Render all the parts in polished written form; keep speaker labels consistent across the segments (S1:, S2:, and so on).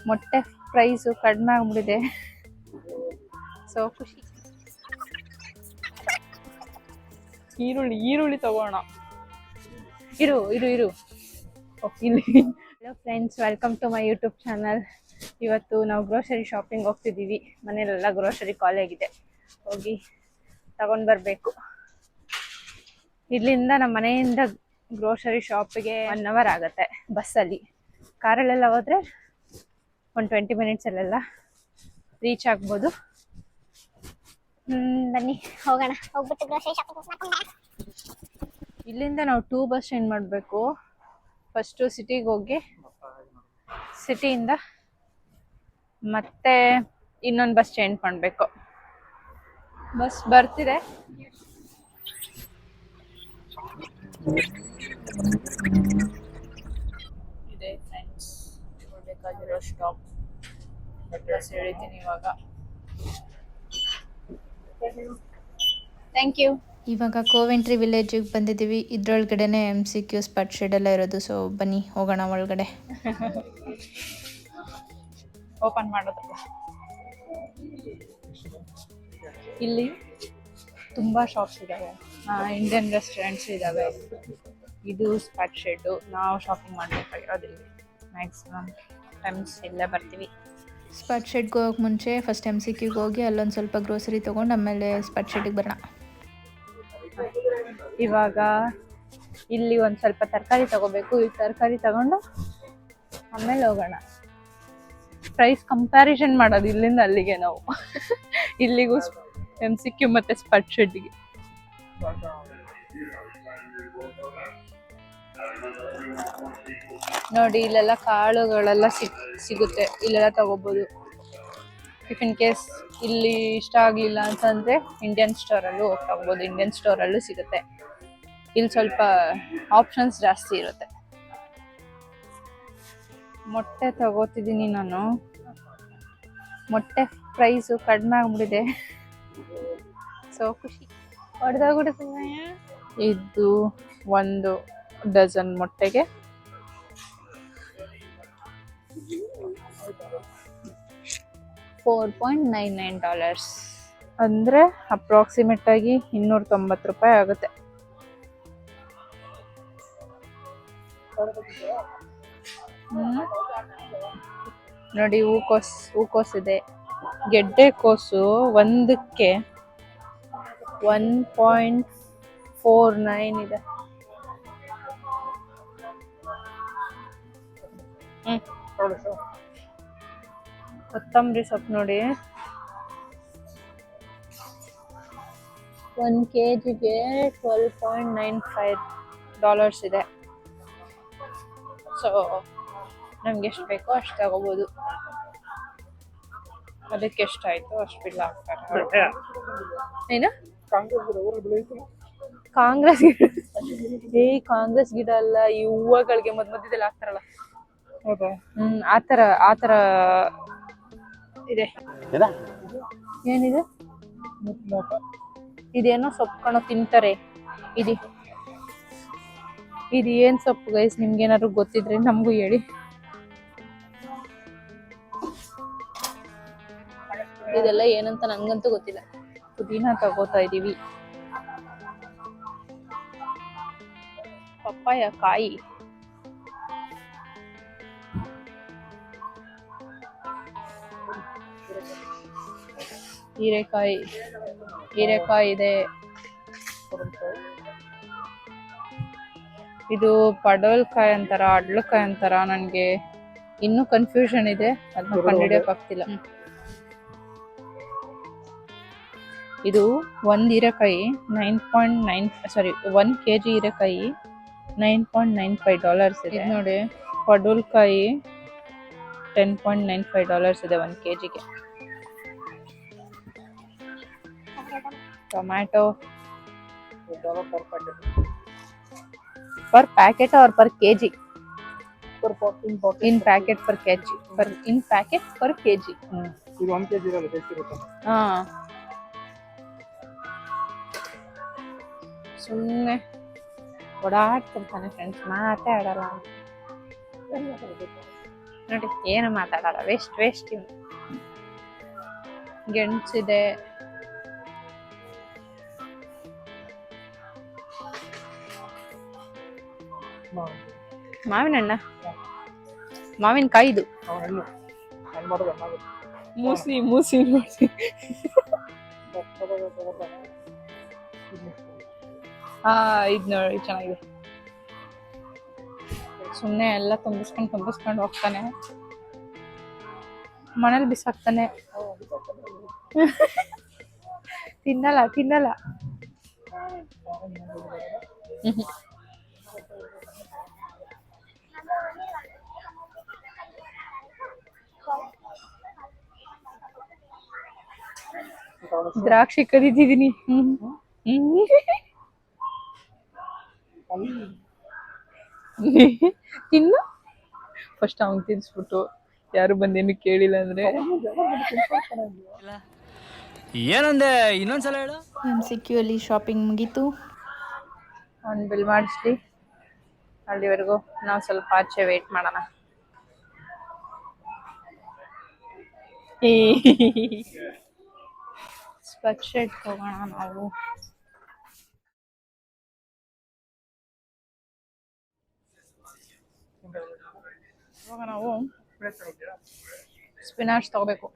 S1: ಮೊಟ್ಟೆ ಪ್ರೈಸು ಕಡಿಮೆ ಆಗ್ಬಿಟ್ಟಿದೆ. ಸೊ ಖುಷಿ. ಈರುಳ್ಳಿ ತಗೋಣ. ಇರು ಇಲ್ಲಿ. Hello friends, welcome to my YouTube channel. ಇವತ್ತು ನಾವು ಗ್ರೋಸರಿ ಶಾಪಿಂಗ್ ಹೋಗ್ತಿದ್ದೀವಿ. ಮನೇಲೆಲ್ಲ ಗ್ರೋಸರಿ ಖಾಲಿಯಾಗಿದೆ, ಹೋಗಿ ತಗೊಂಡು ಬರಬೇಕು. ಇಲ್ಲಿಂದ ನಮ್ಮ ಮನೆಯಿಂದ ಗ್ರೋಸರಿ ಶಾಪಿಗೆ 1 ಅವರ್ ಆಗುತ್ತೆ ಬಸ್ಸಲ್ಲಿ. ಕಾರಲ್ಲೆಲ್ಲ ಹೋದರೆ ಒಂದು 20 ಮಿನಿಟ್ಸಲ್ಲೆಲ್ಲ ರೀಚ್ ಆಗ್ಬೋದು. ಬನ್ನಿ ಹೋಗೋಣ. ಹೋಗ್ಬಿಟ್ಟು ಗ್ರೋಸರಿ ಶಾಪಿಂಗ್. ಇಲ್ಲಿಂದ ನಾವು 2 ಬಸ್ ಚೇಂಜ್ ಮಾಡಬೇಕು. ಫಸ್ಟು ಸಿಟಿಗೆ ಹೋಗಿ ಸಿಟಿಯಿಂದ ಮತ್ತೆ ಇನ್ನೊಂದು ಬಸ್ ಚೇಂಜ್ ಮಾಡಬೇಕು. ಬಸ್ ಬರ್ತಿದೆ. ಇದೆ ಫ್ರೆಂಡ್ಸ್ ಬೇಕಾಗಿರೋ ಸ್ಟಾಪ್. ಬಸ್ ಹೇಳಿದ್ದೀನಿ ಇವಾಗ. Thank you.
S2: ಇವಾಗ ಕೋವೆಂಟ್ರಿ ವಿಲೇಜಿಗೆ ಬಂದಿದ್ದೀವಿ. ಇದ್ರೊಳಗಡೆನೆ MCQ ಸ್ಪಟ್ ಶೆಡ್ ಎಲ್ಲ ಇರೋದು. ಸೊ ಬನ್ನಿ ಹೋಗೋಣ ಒಳಗಡೆ.
S1: ಓಪನ್ ಮಾಡೋದು. ಇಲ್ಲಿ ತುಂಬ ಶಾಪ್ಸ್ ಇದ್ದಾವೆ, ಇಂಡಿಯನ್ ರೆಸ್ಟೋರೆಂಟ್ಸ್ ಇದ್ದಾವೆ. ಇದು ಸ್ಪಟ್ ಶೆಡ್ಡು. ನಾವು ಶಾಪಿಂಗ್ ಮಾಡಬೇಕಾಗಿರೋದು ಇಲ್ಲಿ. ಮ್ಯಾಕ್ಸಿಮಮ್ ಟೈಮ್ಸ್ ಇಲ್ಲೇ ಬರ್ತೀವಿ.
S2: ಸ್ಪಟ್ ಶೆಡ್ಗೆ ಹೋಗೋಕೆ ಮುಂಚೆ ಫಸ್ಟ್ MCQಗೆ ಹೋಗಿ ಅಲ್ಲೊಂದು ಸ್ವಲ್ಪ ಗ್ರೋಸರಿ ತೊಗೊಂಡು ಆಮೇಲೆ ಸ್ಪಟ್ ಶೆಡ್ಗೆ ಬರೋಣ.
S1: ಇವಾಗ ಇಲ್ಲಿ ಒಂದು ಸ್ವಲ್ಪ ತರಕಾರಿ ತಗೋಬೇಕು. ಈ ತರಕಾರಿ ತಗೊಂಡು ಆಮೇಲೆ ಹೋಗೋಣ. ಪ್ರೈಸ್ ಕಂಪ್ಯಾರಿಸನ್ ಮಾಡೋದು ಇಲ್ಲಿಂದ ಅಲ್ಲಿಗೆ ನಾವು. ಇಲ್ಲಿಗೂ MCQ ಮತ್ತೆ ಸ್ಪಟ್ ಶೆಡ್ಗೆ. ನೋಡಿ, ಇಲ್ಲೆಲ್ಲ ಕಾಳುಗಳೆಲ್ಲ ಸಿಗುತ್ತೆ. ಇಲ್ಲೆಲ್ಲ ತಗೋಬಹುದು. ಇಫ್ ಇನ್ ಕೇಸ್ ಇಲ್ಲಿ ಇಷ್ಟ ಆಗ್ಲಿಲ್ಲ ಅಂತಂದ್ರೆ ಇಂಡಿಯನ್ ಸ್ಟೋರಲ್ಲೂ ಹೋಗಿ ತಗೋಬಹುದು. ಇಂಡಿಯನ್ ಸ್ಟೋರಲ್ಲೂ ಸಿಗುತ್ತೆ. ಇಲ್ಲಿ ಸ್ವಲ್ಪ ಆಪ್ಷನ್ಸ್ ಜಾಸ್ತಿ ಇರುತ್ತೆ. ಮೊಟ್ಟೆ ತಗೋತಿದ್ದೀನಿ ನಾನು. ಮೊಟ್ಟೆ ಪ್ರೈಸು ಕಡಿಮೆ ಆಗ್ಬಿಟ್ಟಿದೆ. ಸೊ ಖುಷಿ. ಹೊಡೆದೋಗ್ಬಿಡುತ್ತೆ. ಇದು 1 ಡಜನ್ ಮೊಟ್ಟೆಗೆ $4.99 ಅಂದರೆ ಅಪ್ರಾಕ್ಸಿಮೇಟ್ ಆಗಿ $290 ಆಗುತ್ತೆ. ನೋಡಿ, ಹೂಕೋಸು ಇದೆ. ಗೆಡ್ಡೆ ಕೋಸು ಒಂದಕ್ಕೆ 1.49 ಇದೆ. ಕೊತ್ತಂಬರಿ ಸೊಪ್ಪು ನೋಡಿ, 1 kgಗೆ $12.95 ಇದೆ. ಸೊ ನಮ್ಗೆ ಎಷ್ಟು ಬೇಕೋ ಅಷ್ಟು ತಗೋಬಹುದು. ಅದಕ್ಕೆ ಎಷ್ಟಾಯ್ತು ಅಷ್ಟು ಬಿಲ್ ಹಾಕ್ತಾರೆ. ಏನು ಕಾಂಗ್ರೆಸ್ ಗಿಡ? ಕಾಂಗ್ರೆಸ್ ಗಿಡ ಅಲ್ಲ, ಈ ಹೂವಗಳಿಗೆ ಮಧ್ಯದಲ್ಲಿ ಹಾಕ್ತಾರಲ್ಲ, ಆತರ ಇದೆ. ಏನಿದೆ? ಇದೇನೋ ಸೊಪ್ಪು ಕಣೋ, ತಿಂತಾರೆ. ಇದು ಏನ್ ಸೊಪ್ಪು ಗೈಸ್? ನಿಮ್ಗೇನಾದ್ರು ಗೊತ್ತಿದ್ರೆ ನಮಗೂ ಹೇಳಿ. ಇದೆಲ್ಲ ಏನಂತ ನಂಗಂತೂ ಗೊತ್ತಿಲ್ಲ. ಪುದೀನ ತಗೋತಾ ಇದೀವಿ. ಪಪ್ಪಾಯ ಕಾಯಿ, ಹೀರೆಕಾಯಿ ಇದೆ. ಇದು ಪಡವಲಕಾಯಿ ಅಂತಾರ, ಅಡ್ಲಕಾಯಿ ಅಂತಾರ, ನನಗೆ ಇನ್ನೂ ಕನ್ಫ್ಯೂಷನ್ ಇದೆ. ಅದನ್ನ ಕಂಡುಹಿಡಿಯೋಕೆ ಆಗ್ತಿಲ್ಲ. ಇದು 1 ಹೀರೆಕಾಯಿ 1 kg ಹೀರೆಕಾಯಿ $9.95 ಇದೆ. ನೋಡಿ, ಪಡವಲಕಾಯಿ $10.95 ಇದೆ 1 kgಗೆ. Tomato per packet or per kg? In packet per kg. In packet per kg.
S3: ಇದು 1 kg ಇರಲ್ಲ, ಬೇಕಿರುತ್ತೆ.
S1: ಸುಮ್ಮನೆ ಓಡಾಡ್ತಿರ್ತಾನೆ ಫ್ರೆಂಡ್ಸ್, ಮಾತೇ ಆಡಲ್ಲ. ನೋಡಿ ಏನು ಮಾತಾಡಲ್ಲ, ವೇಸ್ಟ್ ವೇಸ್ಟ್. ಇವು ಗೆಣಸಿದೆ, ಮಾವಿನ ಹಣ್ಣ, ಮಾವಿನಕಾಯಿದು
S3: ಹಣ್ಣು ಹಣ್ಣು ಮಾಡೋದು ಹಣ್ಣಾಗುತ್ತೆ.
S1: ಮೂಸಿ ಮೂಸಿ ಮೂಸಿ. ಇದ್ ನೋಡಿ ಚೆನ್ನಾಗಿದೆ. ಸುಮ್ನೆ ಎಲ್ಲ ತುಂಬಿಸ್ಕೊಂಡು ಹೋಗ್ತಾನೆ, ಮನೇಲಿ ಬಿಸಾಕ್ತಾನೆ. ತಿನ್ನಲ್ಲ. ದ್ರಾಕ್ಷಿ ಕದಿತಿದೀನಿ. ತಿನ್ನು ಫಸ್ಟ್ ಅವ್ನ್ ತಿನ್ಸ್ಬಿಟ್ಟು ಯಾರು ಬಂದೇನು ಕೇಳಿಲ್ಲ ಅಂದ್ರೆ.
S4: ಏನಂದೆ ಇನ್ನೊಂದ್ಸಲ ಹೇಳು.
S2: MCQ ಅಲ್ಲಿ ಶಾಪಿಂಗ್ ಮುಗೀತು.
S1: ಅವ್ನು ಬಿಲ್ ಮಾಡಿಸ್ಲಿ, ಅಲ್ಲಿವರೆಗೂ ನಾವು ಸ್ವಲ್ಪ ಆಚೆ ವೇಟ್ ಮಾಡೋಣ. ಸ್ಪೆಕ್ ಶರ್ಟ್ ಹೋಗೋಣ ನಾವು. ಇವಾಗ ನಾವು ಸ್ಪಿನಾಚ್ ತಗೋಬೇಕು,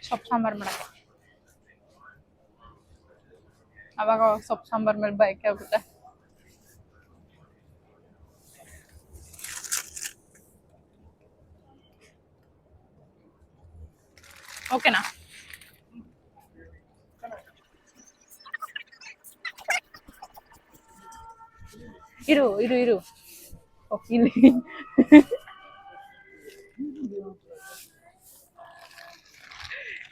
S1: ಸೊಪ್ಪು ಸಾಂಬಾರು ಮಾಡಕ್ಕೆ. ಅವಾಗ ಸೊಪ್ಪು ಸಾಂಬಾರ್ ಮೇಲೆ ಬಯಕೆ ಆಗುತ್ತೆ. ಓಕೆನಾ? ಇರು ಇಲ್ಲಿ.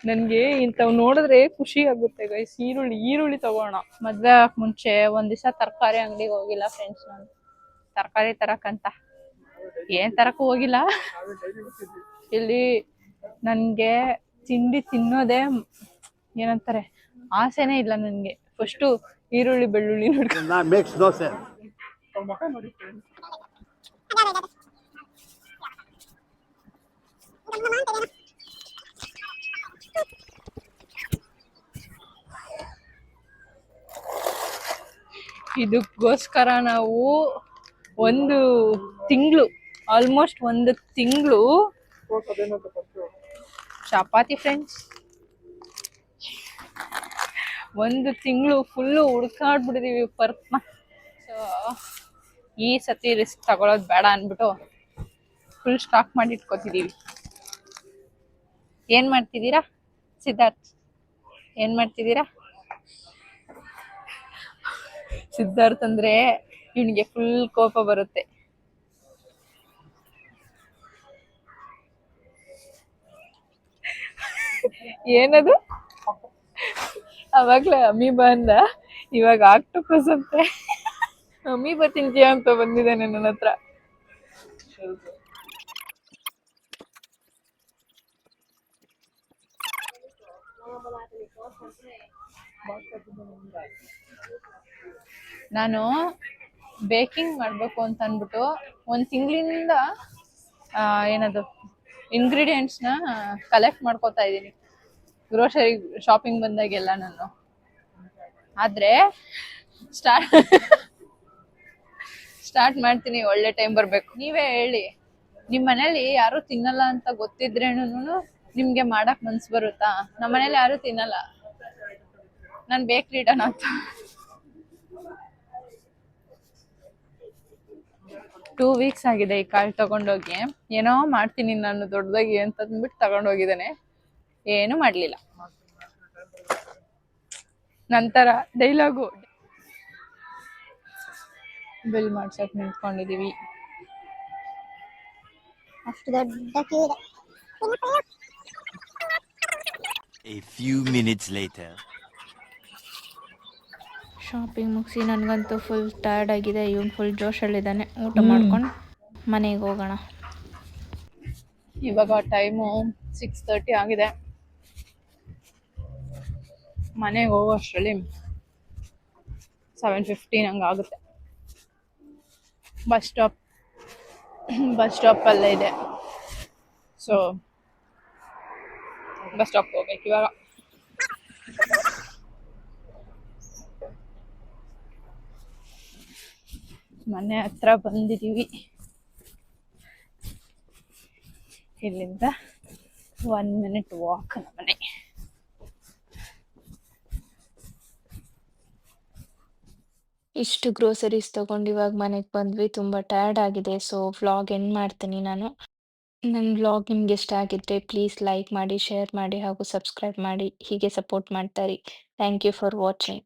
S1: ನನ್ಗೆ ಇಂಥವ್ ನೋಡಿದ್ರೆ ಖುಷಿ ಆಗುತ್ತೆ ಗೈಸ್. ಈರುಳ್ಳಿ ತಗೋಣ. ಮದ್ವೆ ಆಗಕ್ ಮುಂಚೆ ಒಂದ್ ದಿವಸ ತರಕಾರಿ ಅಂಗಡಿಗೆ ಹೋಗಿಲ್ಲ ಫ್ರೆಂಡ್ಸ್. ನಾನು ತರಕಾರಿ ತರಕಂತ ಏನ್ ತರಕ್ಕೂ ಹೋಗಿಲ್ಲ. ಇಲ್ಲಿ ನನ್ಗೆ ತಿಂಡಿ ತಿನ್ನೋದೇ ಏನಂತಾರೆ ಆಸೆನೇ ಇಲ್ಲ ನನ್ಗೆ. ಫಸ್ಟು ಈರುಳ್ಳಿ ಬೆಳ್ಳುಳ್ಳಿ ನೋಡ್ಕೊಂಡು ಇದಕ್ಕೋಸ್ಕರ ನಾವು ಆಲ್ಮೋಸ್ಟ್ ಒಂದು ತಿಂಗಳು ಚಪಾತಿ ಫ್ರೆಂಡ್ಸ್, ಒಂದು ತಿಂಗಳು ಫುಲ್ಲು ಹುಡ್ಕಾಡ್ಬಿಟ್ಟಿದೀವಿ ಪರ್ಕ್ನ. ಸೊ ಈ ಸತಿ ರಿಸ್ಕ್ ತಗೊಳೋದು ಬೇಡ ಅನ್ಬಿಟ್ಟು ಫುಲ್ ಸ್ಟಾಕ್ ಮಾಡಿ ಇಟ್ಕೋತಿದೀವಿ. ಏನ್ ಮಾಡ್ತಿದ್ದೀರಾ ಸಿದ್ಧಾರ್ಥ್? ಏನ್ ಮಾಡ್ತಿದ್ದೀರಾ? ಸಿದ್ಧಾರ್ಥ್ ಅಂದ್ರೆ ಇವನಿಗೆ ಫುಲ್ ಕೋಪ ಬರುತ್ತೆ. ಏನದು? ಅವಾಗ್ಲೇ ಅಮೀಬಾ ಅಂದ, ಇವಾಗ ಆಕ್ಟೋಪಸ್ ಅಂತೆ. ಅಮೀಬಾ ತಿಂತೀಯ ಅಂತ ಬಂದಿದ್ದಾನೆ ನನ್ನ ಹತ್ರ. ನಾನು ಬೇಕಿಂಗ್ ಮಾಡ್ಬೇಕು ಅಂತ ಅನ್ಬಿಟ್ಟು ಒಂದ್ ತಿಂಗಳಿಂದ ಏನದು ಇಂಗ್ರೀಡಿಯೆಂಟ್ಸ್ನ ಕಲೆಕ್ಟ್ ಮಾಡ್ಕೋತಾ ಇದ್ದೀನಿ ಗ್ರೋಸರಿ ಶಾಪಿಂಗ್ ಬಂದಾಗೆಲ್ಲ ನಾನು. ಆದ್ರೆ ಸ್ಟಾರ್ಟ್ ಮಾಡ್ತೀನಿ, ಒಳ್ಳೆ ಟೈಮ್ ಬರ್ಬೇಕು. ನೀವೇ ಹೇಳಿ, ನಿಮ್ ಮನೇಲಿ ಯಾರು ತಿನ್ನಲ್ಲ ಅಂತ ಗೊತ್ತಿದ್ರೇನು ನಿಮ್ಗೆ ಮಾಡಕ್ ಮನ್ಸು ಬರುತ್ತಾ? ನಮ್ಮ ಮನೇಲಿ ಯಾರು ತಿನ್ನಲ್ಲ, ನಾನ್ ಬೇಕ್ರಿ ಇಡೋಣ ಅಂತ. 2 ವೀಕ್ಸ್ ಆಗಿದೆ ಈ ಕಾಳು ತಗೊಂಡೋಗಿ. ಏನೋ ಮಾಡ್ತೀನಿ ನಾನು ದೊಡ್ಡದಾಗಿ ಅಂತ ಅಂದ್ಬಿಟ್ಟು ತಗೊಂಡೋಗಿದ್ದಾನೆ, ಏನು ಮಾಡ್ಲಿಲ್ಲ. ನಂತರ ಡೈಲಾಗು ಬಿಲ್ ಮಾಡ್ಸಕ್ ನಿಂತ್ಕೊಂಡಿದೀವಿ.
S5: ಅಷ್ಟು ದೊಡ್ಡ ಕ್ಯೂ ಇದೆ.
S4: A few minutes later.
S2: Shopping ಮುಗಿಸಿ ನನಗಂತೂ ಫುಲ್ ಟಯರ್ಡ್ ಆಗಿದೆ. ಇವನು ಫುಲ್ ಜೋಶಲ್ಲಿದ್ದಾನೆ. ಊಟ ಮಾಡ್ಕೊಂಡು ಮನೆಗೆ ಹೋಗೋಣ.
S1: ಇವಾಗ ಟೈಮು 6:30 ಆಗಿದೆ. ಮನೆಗೆ ಹೋಗೋ ಅಷ್ಟರಲ್ಲಿ 7:15 ಹಂಗಾಗುತ್ತೆ. ಬಸ್ ಸ್ಟಾಪ್ ಅಲ್ಲೇ ಇದೆ. ಸೊ ಬಸ್ ಸ್ಟಾಪ್ ಹೋಗ್ಬೇಕು ಇವಾಗ. ಮನೆ ಹತ್ರ ಬಂದಿದೀವಿ. ಇಲ್ಲಿಂದ 1 minute ವಾಕ್ ನಮ್ಮನೆ.
S2: ಇಷ್ಟು ಗ್ರೋಸರೀಸ್ ತಗೊಂಡು ಇವಾಗ ಮನೆಗೆ ಬಂದ್ವಿ. ತುಂಬ ಟಯರ್ಡ್ ಆಗಿದೆ. ಸೊ ವ್ಲಾಗ್ ಎಂಡ್ ಮಾಡ್ತೀನಿ ನಾನು. ನನ್ನ ವ್ಲಾಗ್ ನಿಮ್ಗೆ ಇಷ್ಟ ಆಗಿದ್ರೆ ಪ್ಲೀಸ್ ಲೈಕ್ ಮಾಡಿ, ಶೇರ್ ಮಾಡಿ ಹಾಗೂ ಸಬ್ಸ್ಕ್ರೈಬ್ ಮಾಡಿ. ಹೀಗೆ ಸಪೋರ್ಟ್ ಮಾಡ್ತಾ ಇರಿ. Thank you for watching.